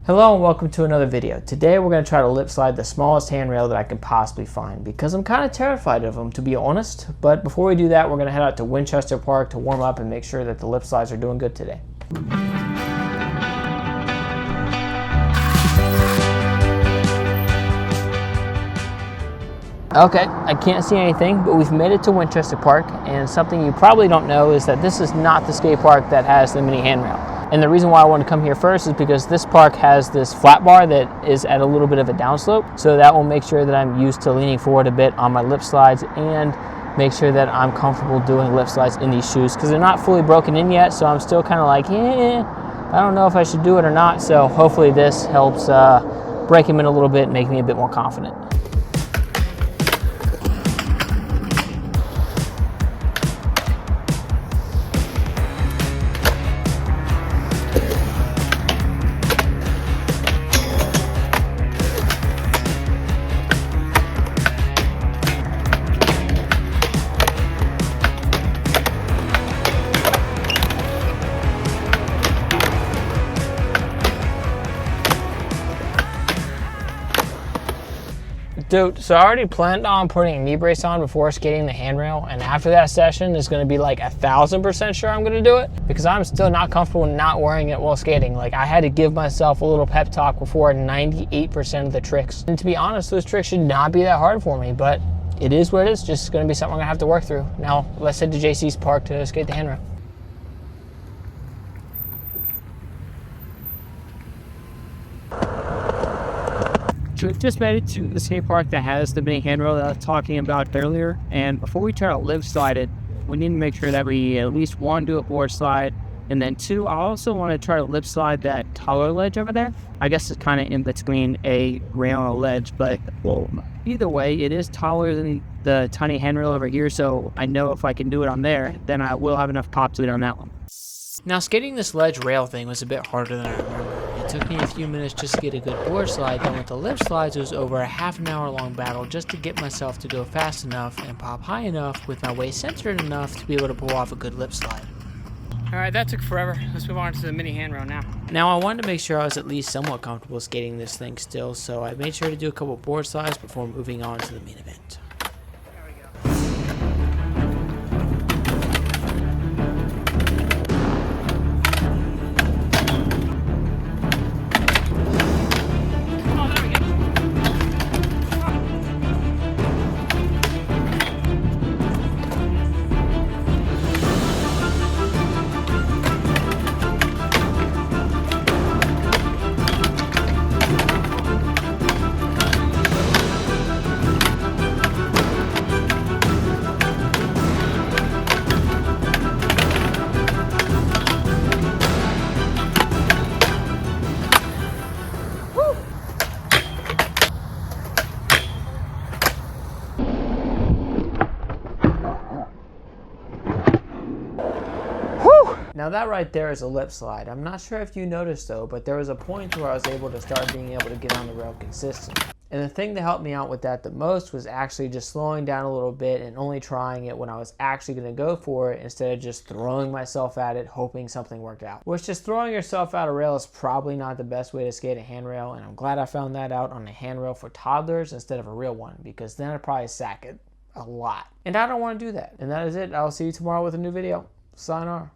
Hello and welcome to another video. Today we're going to try to lip slide the smallest handrail that I can possibly find because I'm kind of terrified of them, to be honest. But before we do that, we're going to head out to Winchester Park to warm up and make sure that the lip slides are doing good today. Okay, I can't see anything, but we've made it to Winchester Park, and something you probably don't know is that this is not the skate park that has the mini handrail. And the reason why I want to come here first is because this park has this flat bar that is at a little bit of a downslope, so that will make sure that I'm used to leaning forward a bit on my lip slides and make sure that I'm comfortable doing lip slides in these shoes because they're not fully broken in yet, so I'm still kind of like, I don't know if I should do it or not, so hopefully this helps break them in a little bit and make me a bit more confident. Dude, so I already planned on putting a knee brace on before skating the handrail, and after that session it's going to be like 1000% sure I'm going to do it because I'm still not comfortable not wearing it while skating. Like, I had to give myself a little pep talk before 98% of the tricks. And to be honest, those tricks should not be that hard for me, but it is what it is. Just going to be something I'm going to have to work through. Now, let's head to JC's Park to skate the handrail. So we just made it to the skate park that has the mini handrail that I was talking about earlier. And before we try to lip slide it, we need to make sure that we at least one, do a board slide. And then two, I also want to try to lip slide that taller ledge over there. I guess it's kind of in between a rail and a ledge, but either way, it is taller than the tiny handrail over here. So I know if I can do it on there, then I will have enough pop to it on that one. Now, skating this ledge rail thing was a bit harder than I remember. It took me a few minutes just to get a good board slide, then with the lip slides it was over a half-an-hour long battle just to get myself to go fast enough and pop high enough with my waist centered enough to be able to pull off a good lip slide. Alright, that took forever. Let's move on to the mini handrail now. Now, I wanted to make sure I was at least somewhat comfortable skating this thing still, so I made sure to do a couple board slides before moving on to the main event. Now that right there is a lip slide. I'm not sure if you noticed though, but there was a point where I was able to start being able to get on the rail consistently. And the thing that helped me out with that the most was actually just slowing down a little bit and only trying it when I was actually going to go for it instead of just throwing myself at it hoping something worked out. Which, just throwing yourself at a rail is probably not the best way to skate a handrail, and I'm glad I found that out on a handrail for toddlers instead of a real one, because then I'd probably sack it a lot. And I don't want to do that. And that is it. I'll see you tomorrow with a new video. Sayonara.